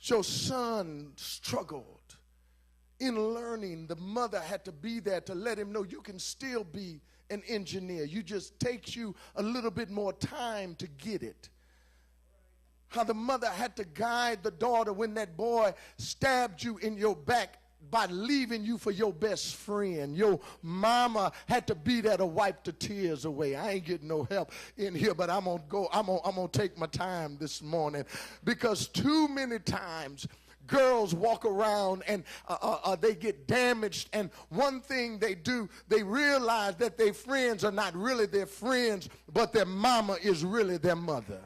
your son struggled in learning. The mother had to be there to let him know you can still be an engineer. You just takes you a little bit more time to get it. How the mother had to guide the daughter when that boy stabbed you in your back by leaving you for your best friend. Your mama had to be there to wipe the tears away. I ain't getting no help in here, but I'm gonna take my time this morning, because too many times girls walk around and they get damaged, and one thing they do, they realize that their friends are not really their friends, but their mama is really their mother.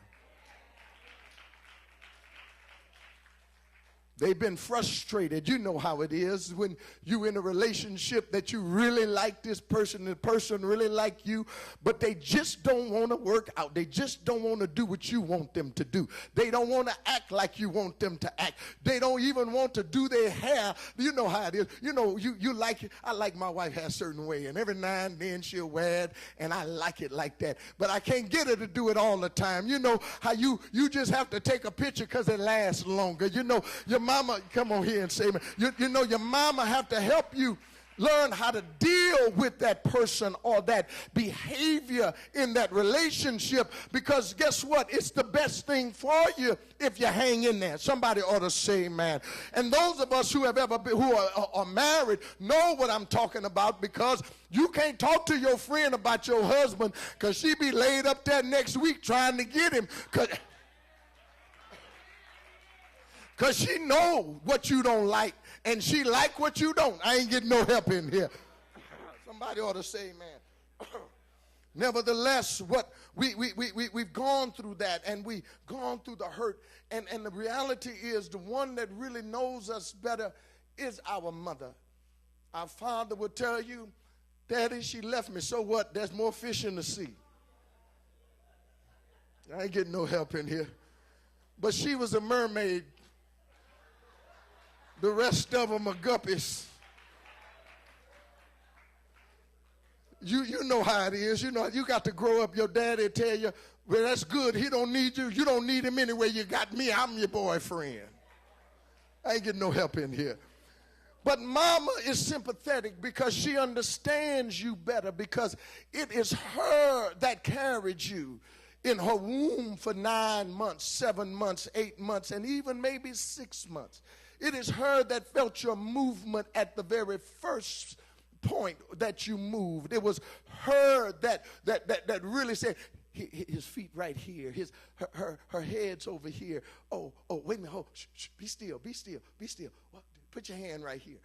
They've been frustrated. You know how it is when you're in a relationship that you really like this person, the person really like you, but they just don't want to work out. They just don't want to do what you want them to do. They don't want to act like you want them to act. They don't even want to do their hair. You know how it is. You know, you like it. I like my wife hair a certain way, and every now and then she'll wear it, and I like it like that. But I can't get her to do it all the time. You know how you just have to take a picture because it lasts longer. You know, your mama, come on here and say, you know, your mama have to help you learn how to deal with that person or that behavior in that relationship, because guess what? It's the best thing for you if you hang in there. Somebody ought to say amen. And those of us who have ever been, who are married know what I'm talking about, because you can't talk to your friend about your husband because she be laid up there next week trying to get him, because she know what you don't like, and she like what you don't. I ain't getting no help in here. Somebody ought to say, man. Nevertheless, what we've gone through that, and we've gone through the hurt. And the reality is, the one that really knows us better is our mother. Our father would tell you, Daddy, she left me. So what? There's more fish in the sea. I ain't getting no help in here. But she was a mermaid. The rest of them are guppies. You know how it is. You know, you got to grow up. Your daddy tell you, well, that's good. He don't need you. You don't need him anyway. You got me. I'm your boyfriend. I ain't getting no help in here. But mama is sympathetic because she understands you better, because it is her that carried you in her womb for 9 months, 7 months, 8 months, and even maybe 6 months. It is her that felt your movement at the very first point that you moved. It was her that really said, his feet right here, her head's over here. Oh, wait a minute, be still. What? Put your hand right here.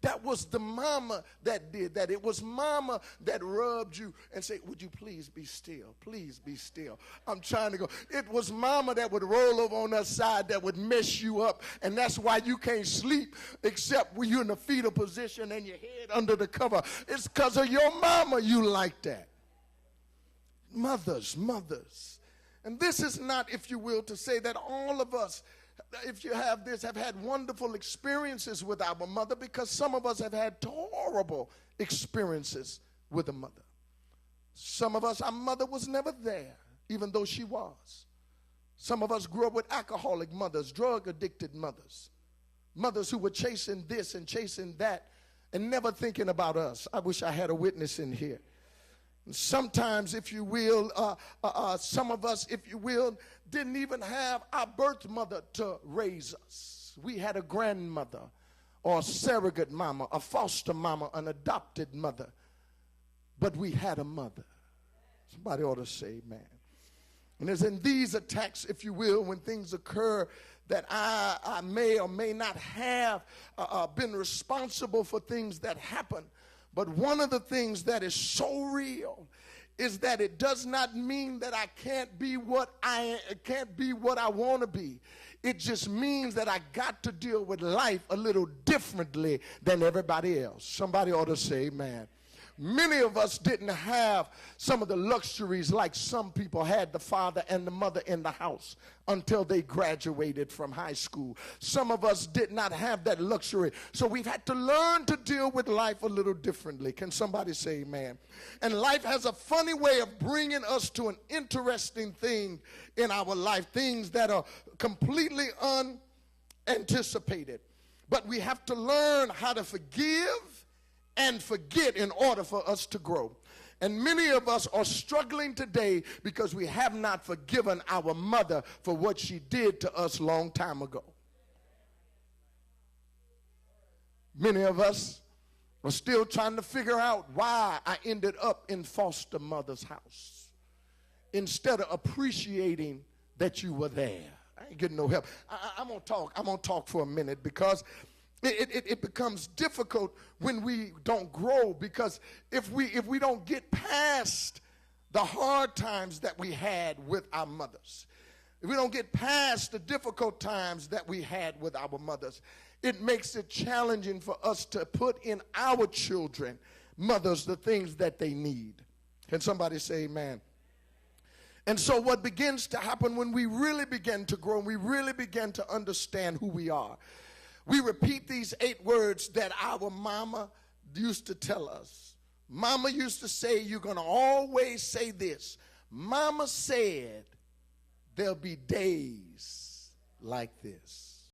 That was the mama that did that. It was mama that rubbed you and said, would you please be still? Please be still. I'm trying to go. It was mama that would roll over on that side that would mess you up. And that's why you can't sleep except when you're in the fetal position and your head under the cover. It's because of your mama you like that. Mothers. And this is not, if you will, to say that all of us, if you have this, have had wonderful experiences with our mother, because some of us have had horrible experiences with a mother. Some of us, our mother was never there, even though she was. Some of us grew up with alcoholic mothers, drug-addicted mothers, mothers who were chasing this and chasing that and never thinking about us. I wish I had a witness in here. Sometimes, if you will, some of us, if you will, didn't even have our birth mother to raise us. We had a grandmother or a surrogate mama, a foster mama, an adopted mother. But we had a mother. Somebody ought to say amen. And it's in these attacks, if you will, when things occur, that I may or may not have been responsible for things that happen. But one of the things that is so real is that it does not mean that I can't be what I want to be. It just means that I got to deal with life a little differently than everybody else. Somebody ought to say amen. Many of us didn't have some of the luxuries like some people had, the father and the mother in the house, until they graduated from high school. Some of us did not have that luxury. So we've had to learn to deal with life a little differently. Can somebody say amen? And life has a funny way of bringing us to an interesting thing in our life, things that are completely anticipated. But we have to learn how to forgive and forget in order for us to grow. And many of us are struggling today because we have not forgiven our mother for what she did to us a long time ago. Many of us are still trying to figure out why I ended up in foster mother's house instead of appreciating that you were there. I ain't getting no help. I'm gonna talk for a minute because it becomes difficult when we don't grow, because if we don't get past the hard times that we had with our mothers, if we don't get past the difficult times that we had with our mothers, it makes it challenging for us to put in our children, mothers, the things that they need. Can somebody say amen? And so what begins to happen when we really begin to grow and we really begin to understand who we are, we repeat these 8 words that our mama used to tell us. Mama used to say, you're going to always say this. Mama said, there'll be days like this.